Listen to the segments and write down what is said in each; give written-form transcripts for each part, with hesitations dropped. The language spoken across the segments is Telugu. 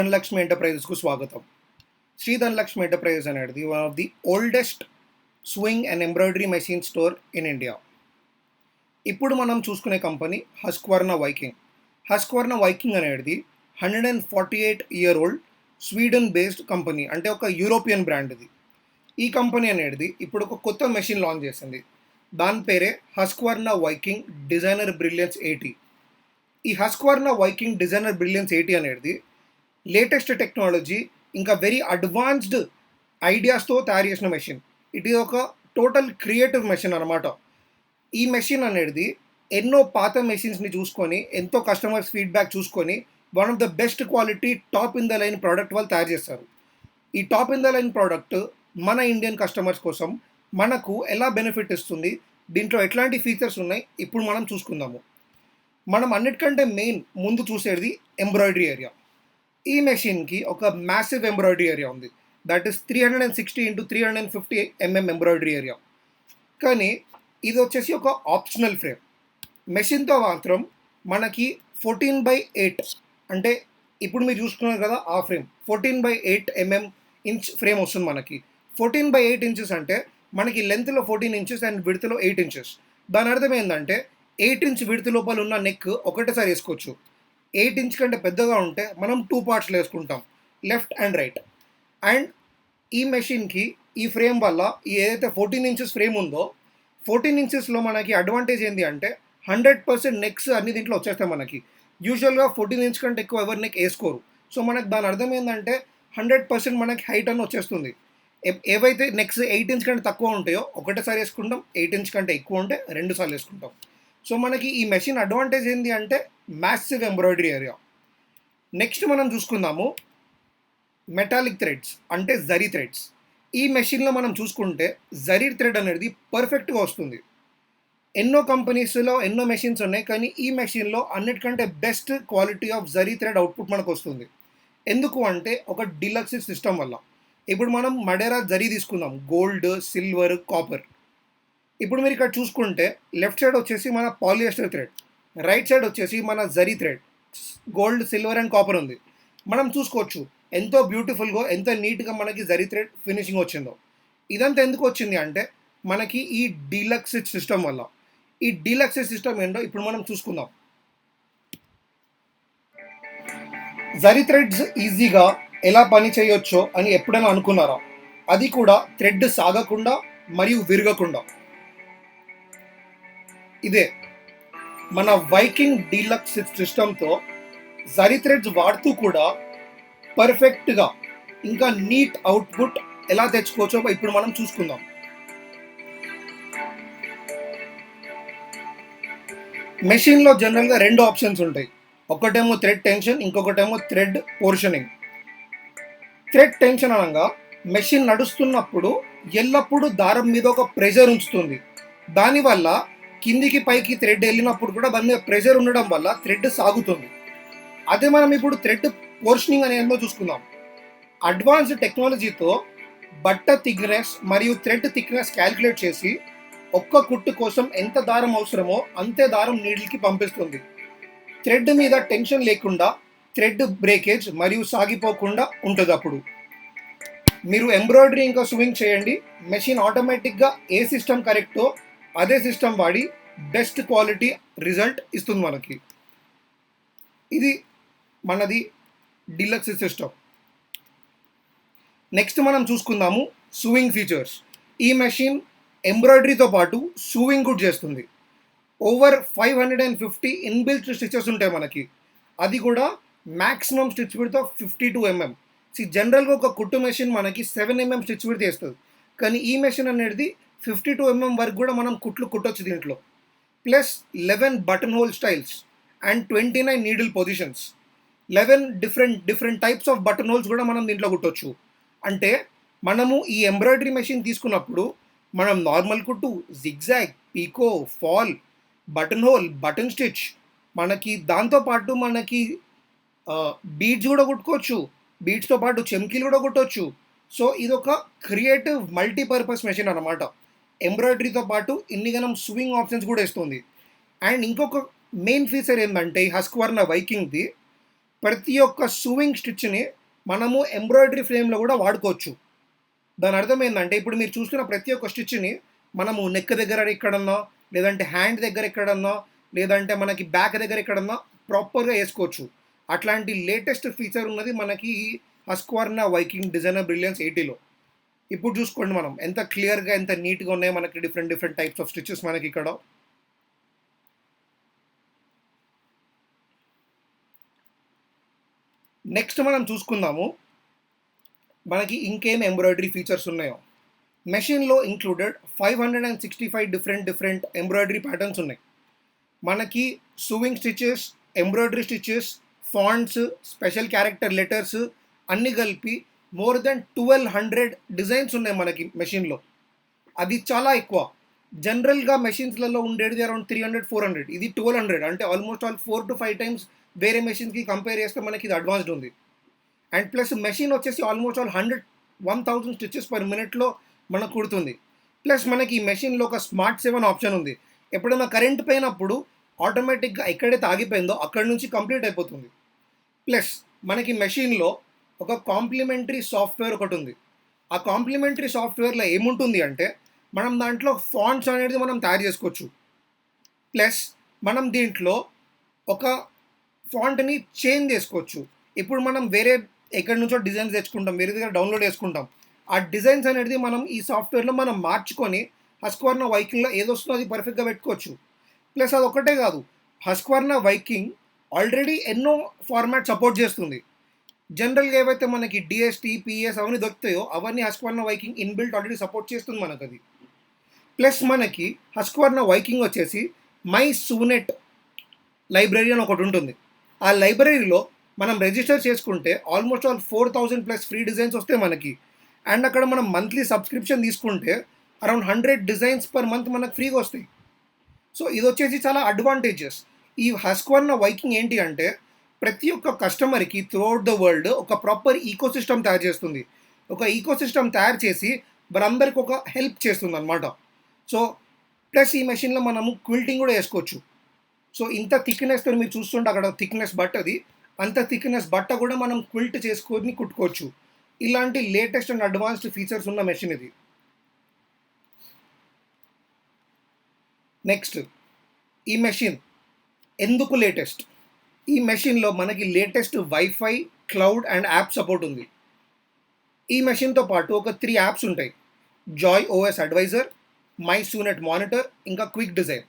ధనలక్ష్మి ఎంటర్ప్రైజెస్కు స్వాగతం. శ్రీ ధనలక్ష్మి ఎంటర్ప్రైజెస్ అనేది one of the oldest swing and embroidery machine store in India. ఇప్పుడు మనం చూసుకునే company Husqvarna Viking. Husqvarna Viking అనేది 148-year-old స్వీడన్ బేస్డ్ కంపెనీ, అంటే ఒక యూరోపియన్ బ్రాండ్ ఇది. ఈ కంపెనీ అనేది ఇప్పుడు ఒక కొత్త మెషిన్ లాంచ్ చేసింది. దాని పేరే హస్క్వర్నా వైకింగ్ డిజైనర్ బ్రిలియన్స్ 80. ఈ హస్క్వర్నా వైకింగ్ డిజైనర్ బ్రిలియన్స్ 80 అనేది లేటెస్ట్ టెక్నాలజీ ఇంకా వెరీ అడ్వాన్స్డ్ ఐడియాస్తో తయారు చేసిన మెషిన్. ఇది ఒక టోటల్ క్రియేటివ్ మెషిన్ అనమాట. ఈ మెషిన్ అనేది ఎన్నో పాత మెషిన్స్ని చూసుకొని, ఎంతో కస్టమర్స్ ఫీడ్బ్యాక్ చూసుకొని one of the best quality top in the line product వాళ్ళు తయారు చేస్తారు. ఈ top in the line product మన ఇండియన్ కస్టమర్స్ కోసం మనకు ఎలా బెనిఫిట్ ఇస్తుంది, దీంట్లో ఎట్లాంటి ఫీచర్స్ ఉన్నాయి ఇప్పుడు మనం చూసుకుందాము. మనం అన్నిటికంటే మెయిన్ ముందు చూసేది ఎంబ్రాయిడరీ ఏరియా. ఈ మెషిన్కి ఒక మ్యాసివ్ ఎంబ్రాయిడరీ ఏరియా ఉంది. That is 360x350 embroidery area. కానీ ఇది వచ్చేసి ఒక ఆప్షనల్ ఫ్రేమ్. మెషిన్తో మాత్రం మనకి 14x8, అంటే ఇప్పుడు మీరు చూసుకున్నారు కదా ఆ ఫ్రేమ్, 14x8 ఇంచ్ ఫ్రేమ్ వస్తుంది మనకి. 14x8 ఇంచెస్ అంటే మనకి లెంత్లో 14 ఇంచెస్ అండ్ విడ్త్లో 8 ఇంచెస్. దాని అర్థం ఏంటంటే 8 ఇంచ్ విడ్త్ లోపల ఉన్న నెక్ ఒకటేసారి వేసుకోవచ్చు. 8 ఇంచ్ కంటే పెద్దగా ఉంటే మనం 2 పార్ట్స్లో వేసుకుంటాం, లెఫ్ట్ అండ్ రైట్. అండ్ ఈ మెషిన్కి ఈ ఫ్రేమ్ వల్ల ఈ ఏదైతే 14 ఇంచెస్ ఫ్రేమ్ ఉందో 14 ఇంచెస్లో మనకి అడ్వాంటేజ్ ఏంటి అంటే 100% నెక్స్ అన్ని దీంట్లో వచ్చేస్తాయి మనకి. యూజువల్గా 14 ఇంచ్ కంటే ఎక్కువ ఎవరు నెక్ వేసుకోరు. సో మనకు దాని అర్థం ఏంటంటే 100% మనకి హైట్ అని వచ్చేస్తుంది. ఏవైతే నెక్స్ 8 ఇంచ్ కంటే తక్కువ ఉంటాయో ఒకటేసారి వేసుకుంటాం, 8 ఇంచ్ కంటే ఎక్కువ ఉంటే 2 సార్లు వేసుకుంటాం. సో మనకి ఈ మెషిన్ అడ్వాంటేజ్ ఏంటి అంటే మ్యాసివ్ ఎంబ్రాయిడరీ ఏరియా. నెక్స్ట్ మనం చూసుకుందాము మెటాలిక్ థ్రెడ్స్, అంటే జరీ థ్రెడ్స్. ఈ మెషిన్లో మనం చూసుకుంటే జరీ థ్రెడ్ అనేది పర్ఫెక్ట్గా వస్తుంది. ఎన్నో కంపెనీస్లో ఎన్నో మెషిన్స్ ఉన్నాయి, కానీ ఈ మెషిన్లో అన్నిటికంటే best quality of zari thread output మనకు వస్తుంది. ఎందుకు అంటే ఒక డీలక్స్ సిస్టమ్ వల్ల. ఇప్పుడు మనం మడేరా జరీ తీసుకుందాం, గోల్డ్, సిల్వర్, కాపర్. ఇప్పుడు మీరు ఇక్కడ చూసుకుంటే లెఫ్ట్ సైడ్ వచ్చేసి మన పాలియస్టర్ థ్రెడ్, రైట్ సైడ్ వచ్చేసి మన zari thread, gold, silver and copper ఉంది. మనం చూసుకోవచ్చు ఎంతో బ్యూటిఫుల్గా, ఎంత నీట్గా మనకి జరీ థ్రెడ్ ఫినిషింగ్ వచ్చిందో. ఇదంతా ఎందుకు వచ్చింది అంటే మనకి ఈ డీలక్స్ సిస్టమ్ వల్ల. ఈ డీలక్స్ సిస్టమ్ ఏంటో ఇప్పుడు మనం చూసుకుందాం. జరీ థ్రెడ్స్ ఈజీగా ఎలా పని చేయొచ్చో అని ఎప్పుడైనా అనుకున్నారా? అది కూడా థ్రెడ్ సాగకుండా మరియు విరగకుండా. ఇదే మన వైకింగ్ డీలక్స్ సిస్టమ్తో జరీ థ్రెడ్స్ వాడుతూ కూడా పర్ఫెక్ట్గా ఇంకా నీట్ అవుట్పుట్ ఎలా తెచ్చుకోవచ్చో ఇప్పుడు మనం చూసుకుందాం. మెషిన్లో జనరల్గా 2 ఆప్షన్స్ ఉంటాయి. ఒకటేమో థ్రెడ్ టెన్షన్, ఇంకొకటేమో థ్రెడ్ పోర్షనింగ్. థ్రెడ్ టెన్షన్ అనగా మెషిన్ నడుస్తున్నప్పుడు ఎల్లప్పుడూ దారం మీద ఒక ప్రెషర్ ఉంచుతుంది. దానివల్ల కిందికి పైకి థ్రెడ్ వెళ్ళినప్పుడు కూడా దాని మీద ప్రెషర్ ఉండడం వల్ల థ్రెడ్ సాగుతుంది. అదే మనం ఇప్పుడు థ్రెడ్ పోర్షనింగ్ అనేది చూసుకుందాం. అడ్వాన్స్డ్ టెక్నాలజీతో బట్ట థిక్నెస్ మరియు థ్రెడ్ థిక్నెస్ క్యాలిక్యులేట్ చేసి ఒక్క కుట్టు కోసం ఎంత దారం అవసరమో అంతే దారం నీడిల్కి పంపిస్తుంది. థ్రెడ్ మీద టెన్షన్ లేకుండా థ్రెడ్ బ్రేకేజ్ మరియు సాగిపోకుండా ఉంటుంది. అప్పుడు మీరు ఎంబ్రాయిడరీ ఇంకా స్వింగ్ చేయండి, మెషిన్ ఆటోమేటిక్గా ఏ సిస్టమ్ కరెక్టో అదే సిస్టమ్ వాడి బెస్ట్ క్వాలిటీ రిజల్ట్ ఇస్తుంది మనకి. ఇది మనది డీలక్స్ సిస్టమ్. నెక్స్ట్ మనం చూసుకుందాము సూయింగ్ ఫీచర్స్. ఈ మెషిన్ ఎంబ్రాయిడరీతో పాటు సూయింగ్ కూడా చేస్తుంది. ఓవర్ 550 ఇన్బిల్ట్ స్టిచెస్ ఉంటాయి మనకి. అది కూడా maximum stitch width of 52 mm. జనరల్గా ఒక కుట్టు మెషిన్ మనకి 7 mm స్టిచ్ విడ్త్ చేస్తుంది, కానీ ఈ మెషిన్ అనేది 52 mm వరకు కూడా మనం కుట్లు కుట్టొచ్చు దీంట్లో. Plus 11 button whole styles and 29 needle positions. 11 different types of button holes కూడా మనం దీంట్లో కుట్టొచ్చు. అంటే మనము ఈ ఎంబ్రాయిడరీ మెషిన్ తీసుకున్నప్పుడు మనం నార్మల్ కుట్టు, zigzag, picot, fall, button hole, button stitch, మనకి దాంతోపాటు మనకి బీడ్స్ కూడా కుట్టుకోవచ్చు, బీడ్స్తో పాటు చెమ్కీలు కూడా కుట్టవచ్చు. సో ఇది ఒక క్రియేటివ్ మల్టీపర్పస్ మెషిన్ అనమాట. ఎంబ్రాయిడరీతో పాటు ఇన్నిగనం స్వింగ్ ఆప్షన్స్ కూడా ఇస్తుంది. అండ్ ఇంకొక మెయిన్ ఫీచర్ ఏంటంటే ఈ హస్క్వర్నా వైకింగ్ది ప్రతి ఒక్క సూవింగ్ స్టిచ్ని మనము ఎంబ్రాయిడరీ ఫ్రేమ్లో కూడా వాడుకోవచ్చు. దాని అర్థం ఏంటంటే ఇప్పుడు మీరు చూస్తున్న ప్రతి ఒక్క స్టిచ్ని మనము నెక్ దగ్గర ఎక్కడన్నా, లేదంటే హ్యాండ్ దగ్గర ఎక్కడన్నా, లేదంటే మనకి బ్యాక్ దగ్గర ఎక్కడన్నా ప్రాపర్గా వేసుకోవచ్చు. అట్లాంటి లేటెస్ట్ ఫీచర్ ఉన్నది మనకి హస్క్వర్నా వైకింగ్ డిజైనర్ బ్రిలియన్స్ 80లో. ఇప్పుడు చూసుకోండి మనం ఎంత క్లియర్గా ఎంత నీట్గా ఉన్నాయి మనకి డిఫరెంట్ టైప్స్ ఆఫ్ స్టిచెస్ మనకి ఇక్కడ. నెక్స్ట్ మనం చూసుకుందాము మనకి ఇంకేం ఎంబ్రాయిడరీ ఫీచర్స్ ఉన్నాయో. మెషిన్లో ఇంక్లూడెడ్ 565 డిఫరెంట్ ఎంబ్రాయిడరీ ప్యాటర్న్స్ ఉన్నాయి. మనకి sewing stitches, embroidery stitches, fonts, special character letters అన్నీ కలిపి మోర్ దెన్ 1200 డిజైన్స్ ఉన్నాయి మనకి మెషిన్లో. అది చాలా ఎక్కువ. జనరల్గా మెషిన్స్లలో ఉండేది అరౌండ్ 300-400, ఇది 1200, అంటే ఆల్మోస్ట్ 4 to 5 టైమ్స్ వేరే మెషిన్స్కి కంపేర్ చేస్తే మనకి ఇది అడ్వాన్స్డ్ ఉంది. అండ్ ప్లస్ మెషిన్ వచ్చేసి ఆల్మోస్ట్ 1000 స్టిచెస్ పర్ మినిట్లో మనకు కుడుతుంది. ప్లస్ మనకి ఈ మెషిన్లో ఒక స్మార్ట్ 7 ఆప్షన్ ఉంది. ఎప్పుడైనా కరెంట్ పోయినప్పుడు ఆటోమేటిక్గా ఎక్కడైతే ఆగిపోయిందో అక్కడ నుంచి కంప్లీట్ అయిపోతుంది. ప్లస్ మనకి మెషిన్లో ఒక కాంప్లిమెంటరీ సాఫ్ట్వేర్ ఒకటి ఉంది. ఆ కాంప్లిమెంటరీ సాఫ్ట్వేర్లో ఏముంటుంది అంటే మనం దాంట్లో ఫాంట్స్ అనేది మనం తయారు చేసుకోవచ్చు. ప్లస్ మనం దీంట్లో ఒక ఫాంట్ని చేంజ్ చేసుకోవచ్చు. ఇప్పుడు మనం వేరే ఎక్కడి నుంచో డిజైన్స్ తెచ్చుకుంటాం, వేరే దగ్గర డౌన్లోడ్ చేసుకుంటాం. ఆ డిజైన్స్ అనేది మనం ఈ సాఫ్ట్వేర్లో మనం మార్చుకొని హస్క్వర్నా వైకింగ్లో ఏదొస్తుందో అది పర్ఫెక్ట్గా పెట్టుకోవచ్చు. ప్లస్ అది ఒకటే కాదు, హస్క్వర్నా వైకింగ్ ఆల్రెడీ ఎన్నో ఫార్మాట్ సపోర్ట్ చేస్తుంది. జనరల్గా ఏవైతే మనకి డిఎస్టీ, పిఎస్ అవన్నీ దొరుకుతాయో అవన్నీ Husqvarna Viking inbuilt already support చేస్తుంది మనకు అది. ప్లస్ మనకి హస్క్వర్నా వైకింగ్ వచ్చేసి మై సూనెట్ లైబ్రరీ అని ఒకటి ఉంటుంది. ఆ లైబ్రరీలో మనం రిజిస్టర్ చేసుకుంటే ఆల్మోస్ట్ 4000+ ఫ్రీ డిజైన్స్ వస్తాయి మనకి. అండ్ అక్కడ మనం మంత్లీ సబ్స్క్రిప్షన్ తీసుకుంటే అరౌండ్ 100 డిజైన్స్ పర్ మంత్ మనకు ఫ్రీగా వస్తాయి. సో ఇది వచ్చేసి చాలా అడ్వాంటేజెస్. ఈ హస్క్వర్నా వైకింగ్ ఏంటి అంటే ప్రతి ఒక్క కస్టమర్కి త్రూఅవుట్ ద వరల్డ్ ఒక ప్రాపర్ ఈకోసిస్టమ్ తయారు చేస్తుంది. ఒక ఈకోసిస్టమ్ తయారు చేసి మనందరికి ఒక హెల్ప్ చేస్తుంది అనమాట. సో ప్లస్ ఈ మెషిన్లో మనము క్విల్టింగ్ కూడా వేసుకోవచ్చు. సో ఇంత థిక్నెస్తో మీరు చూస్తుంటే అక్కడ థిక్నెస్ బట్ట అది, అంత థిక్నెస్ బట్ట కూడా మనం క్విల్ట్ చేసుకొని కుట్టుకోవచ్చు. ఇలాంటి లేటెస్ట్ అండ్ అడ్వాన్స్డ్ ఫీచర్స్ ఉన్న మెషిన్ ఇది. నెక్స్ట్, ఈ మెషిన్ ఎందుకు లేటెస్ట్? ఈ మెషిన్లో మనకి latest wifi, cloud and app support ఉంది. ఈ మెషిన్తో పాటు ఒక 3 యాప్స్ ఉంటాయి: Joy OS advisor, my SewNet monitor, ఇంకా క్విక్ డిజైన్.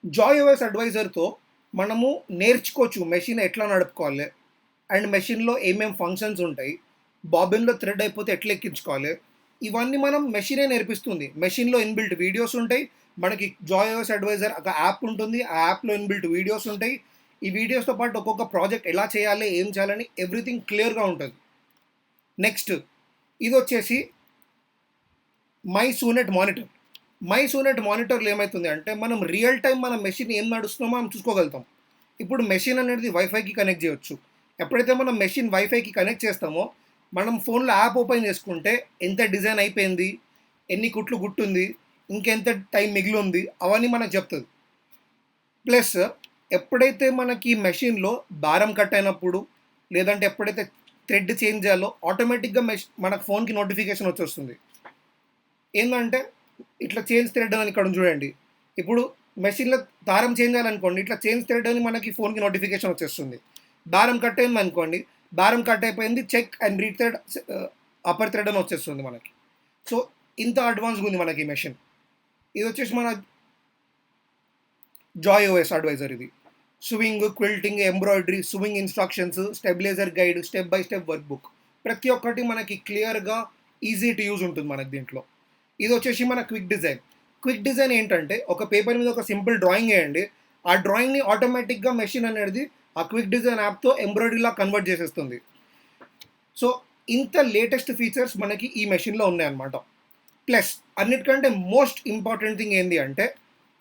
జాయ్ ఓఎస్ అడ్వైజర్తో మనము నేర్చుకోవచ్చు మెషిన్ ఎట్లా నడుపుకోవాలి, అండ్ మెషిన్లో ఏమేమి ఫంక్షన్స్ ఉంటాయి, బాబిన్లో థ్రెడ్ అయిపోతే ఎట్లా ఎక్కించుకోవాలి, ఇవన్నీ మనం మెషినే నేర్పిస్తుంది. మెషిన్లో ఇన్బిల్ట్ వీడియోస్ ఉంటాయి. మనకి జాయ్ ఓఎస్ అడ్వైజర్ ఒక యాప్ ఉంటుంది, ఆ యాప్లో ఇన్బిల్ట్ వీడియోస్ ఉంటాయి. ఈ వీడియోస్తో పాటు ఒక్కొక్క ప్రాజెక్ట్ ఎలా చేయాలి, ఏం చేయాలని ఎవ్రీథింగ్ క్లియర్గా ఉంటుంది. నెక్స్ట్, ఇది వచ్చేసి మై సూనెట్ మానిటర్. మై సూనెట్ మానిటర్లో ఏమవుతుంది అంటే మనం రియల్ టైం మన మెషిన్ ఏం నడుస్తుందో మనం చూసుకోగలుగుతాం. ఇప్పుడు మెషిన్ అనేది వైఫైకి కనెక్ట్ చేయొచ్చు. ఎప్పుడైతే మనం మెషిన్ వైఫైకి కనెక్ట్ చేస్తామో మనం ఫోన్లో యాప్ ఓపెన్ చేసుకుంటే ఎంత డిజైన్ అయిపోయింది, ఎన్ని కుట్లు గుట్టుంది, ఇంకెంత టైం మిగిలి ఉంది, అవన్నీ మనకు చెప్తుంది. ప్లస్ ఎప్పుడైతే మనకి మెషిన్లో దారం కట్ అయినప్పుడు, లేదంటే ఎప్పుడైతే థ్రెడ్ చేంజ్ చేయాలో ఆటోమేటిక్గా మనకు ఫోన్కి నోటిఫికేషన్ వచ్చేస్తుంది. ఏంటంటే ఇట్లా చేంజ్ థ్రెడ్ అని ఇక్కడ చూడండి. ఇప్పుడు మెషిన్లో దారం చేంజ్ చేయాలనుకోండి, ఇట్లా చేంజ్ థ్రెడ్ అని మనకి ఫోన్కి నోటిఫికేషన్ వచ్చేస్తుంది. దారం కట్ అయింది అనుకోండి, దారం కట్ అయిపోయింది, చెక్ అండ్ రీథ్రెడ్ అప్పర్ థ్రెడ్ అని వచ్చేస్తుంది మనకి. సో ఇంత అడ్వాన్స్గా ఉంది మనకి మెషిన్. ఇది వచ్చేసి మన జాయ్ ఓఎస్ అడ్వైజర్. ఇది swing, quilting, embroidery, swing instructions, stabiliser guide, step by step work book, ప్రతి ఒక్కటి మనకి క్లియర్గా ఈజీ టు యూజ్ ఉంటుంది మనకి దీంట్లో. ఇది వచ్చేసి మన క్విక్ డిజైన్. క్విక్ డిజైన్ ఏంటంటే ఒక పేపర్ మీద ఒక సింపుల్ డ్రాయింగ్ వేయండి, ఆ డ్రాయింగ్ని ఆటోమేటిక్గా మెషిన్ అనేది ఆ క్విక్ డిజైన్ యాప్తో ఎంబ్రాయిడరీలా కన్వర్ట్ చేసేస్తుంది. సో ఇంత లేటెస్ట్ ఫీచర్స్ మనకి ఈ మెషిన్లో ఉన్నాయన్నమాట. ప్లస్ అన్నిటికంటే మోస్ట్ ఇంపార్టెంట్ థింగ్ ఏంటి అంటే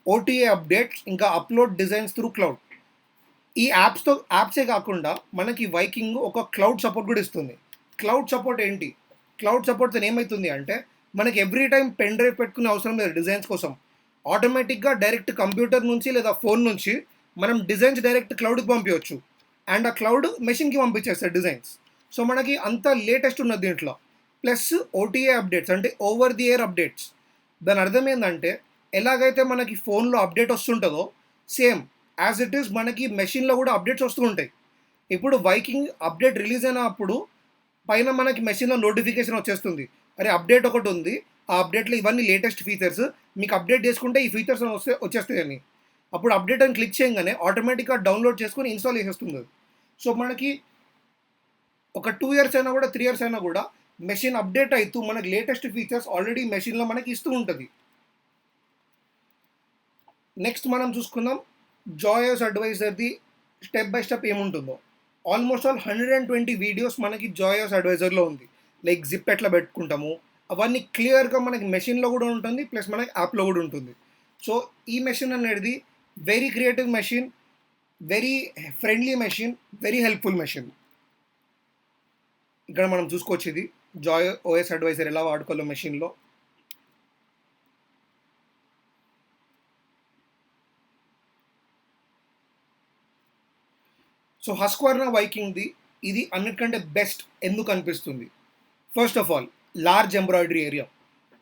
ఓటీఏ అప్డేట్స్, ఇంకా అప్లోడ్ డిజైన్స్ త్రూ క్లౌడ్. ఈ యాప్సే కాకుండా మనకి వైకింగ్ ఒక క్లౌడ్ సపోర్ట్ కూడా ఇస్తుంది. క్లౌడ్ సపోర్ట్ ఏంటి? క్లౌడ్ సపోర్ట్తో ఏమవుతుంది అంటే మనకి ఎవ్రీ టైం పెన్ డ్రైవ్ పెట్టుకునే అవసరం లేదు డిజైన్స్ కోసం. ఆటోమేటిక్గా డైరెక్ట్ కంప్యూటర్ నుంచి లేదా ఫోన్ నుంచి మనం డిజైన్స్ డైరెక్ట్ క్లౌడ్కి పంపించవచ్చు. అండ్ ఆ క్లౌడ్ మెషిన్కి పంపించేస్తారు డిజైన్స్. సో మనకి అంత లేటెస్ట్ ఉన్నది దీంట్లో. ప్లస్ ఓటీఏ అప్డేట్స్ అంటే ఓవర్ ది ఎయిర్ అప్డేట్స్. దాని అర్థం ఏంటంటే ఎలాగైతే మనకి ఫోన్లో అప్డేట్ వస్తుంటుందో సేమ్ యాజ్ ఇట్ ఈస్ మనకి మెషిన్లో కూడా అప్డేట్స్ వస్తూ ఉంటాయి. ఇప్పుడు వైకింగ్ అప్డేట్ రిలీజ్ అయినప్పుడు పైన మనకి మెషిన్లో నోటిఫికేషన్ వచ్చేస్తుంది, అరే అప్డేట్ ఒకటి ఉంది, ఆ అప్డేట్లో ఇవన్నీ లేటెస్ట్ ఫీచర్స్, మీకు అప్డేట్ చేసుకుంటే ఈ ఫీచర్స్ వచ్చేస్తాయని. అప్పుడు అప్డేట్ అని క్లిక్ చేయగానే ఆటోమేటిక్గా డౌన్లోడ్ చేసుకొని ఇన్స్టాల్ చేసేస్తుంది అది. సో మనకి ఒక 2 ఇయర్స్ అయినా కూడా 3 ఇయర్స్ అయినా కూడా మెషిన్ అప్డేట్ అవుతూ మనకి లేటెస్ట్ ఫీచర్స్ ఆల్రెడీ మెషిన్లో మనకి ఇస్తూ ఉంటుంది. నెక్స్ట్ మనం చూసుకుందాం జాయోస్ అడ్వైజర్ది స్టెప్ బై స్టెప్ ఏముంటుందో. ఆల్మోస్ట్ ఆల్ 120 వీడియోస్ మనకి జాయోస్ అడ్వైజర్లో ఉంది. లైక్ జిప్ ఎట్లా పెట్టుకుంటాము అవన్నీ క్లియర్గా మనకి మెషిన్లో కూడా ఉంటుంది, ప్లస్ మనకి యాప్లో కూడా ఉంటుంది. సో ఈ మెషిన్ అనేది very creative machine, very friendly machine, very helpful machine. ఇక్కడ మనం చూసుకోవచ్చు ఇది జాయ్ ఓఎస్ అడ్వైజర్ ఎలా వాడుకోవాలో మెషిన్లో. సో హస్క్వర్నా వైకింగ్ది ఇది అన్నిటికంటే బెస్ట్ ఎందుకు అనిపిస్తుంది? First of all large embroidery area.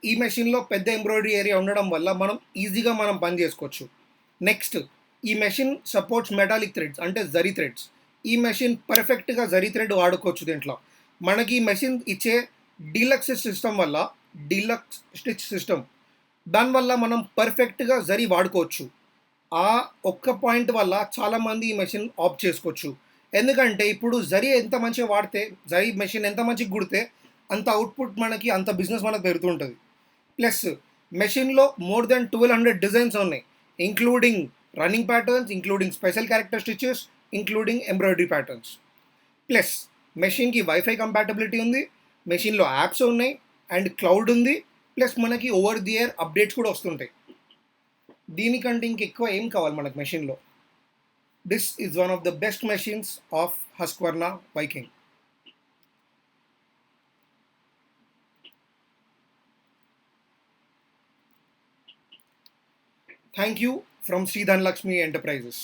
ఈ మెషిన్లో పెద్ద ఎంబ్రాయిడరీ ఏరియా ఉండడం వల్ల మనం ఈజీగా పని చేసుకోవచ్చు. నెక్స్ట్ ఈ మెషిన్ సపోర్ట్స్ మెటాలిక్ థ్రెడ్స్ అంటే జరీ థ్రెడ్స్. ఈ మెషిన్ పర్ఫెక్ట్గా జరీ థ్రెడ్ వాడుకోవచ్చు దీంట్లో. మనకి ఈ మెషిన్ ఇచ్చే డీలక్స్ సిస్టమ్ వల్ల, డీలక్స్ స్టిచ్ సిస్టమ్, దానివల్ల మనం పర్ఫెక్ట్గా జరీ వాడుకోవచ్చు. ఆ ఒక్క పాయింట్ వల్ల చాలామంది ఈ మెషిన్ ఆప్ట్ చేసుకోవచ్చు. ఎందుకంటే ఇప్పుడు జరీ ఎంత మంచిగా వాడితే, జరీ మెషిన్ ఎంత మంచిగా కుడితే అంత అవుట్పుట్ మనకి, అంత బిజినెస్ మనకు పెరుగుతూ ఉంటుంది. ప్లస్ మెషిన్లో మోర్ దెన్ 1200 డిజైన్స్ ఉన్నాయి, including running patterns, including special character stitches, including embroidery patterns. Plus మెషిన్కి వైఫై కంపాటబిలిటీ ఉంది, మెషిన్లో యాప్స్ ఉన్నాయి, అండ్ క్లౌడ్ ఉంది, ప్లస్ మనకి ఓవర్ ది ఎయిర్ అప్డేట్స్ కూడా వస్తుంటాయి. దీనికంటే ఇంకెక్కువ ఏం కావాలి మనకు మెషిన్లో? This is one of the best machines of Husqvarna Viking. Thank you from Sri Dhanlakshmi Enterprises.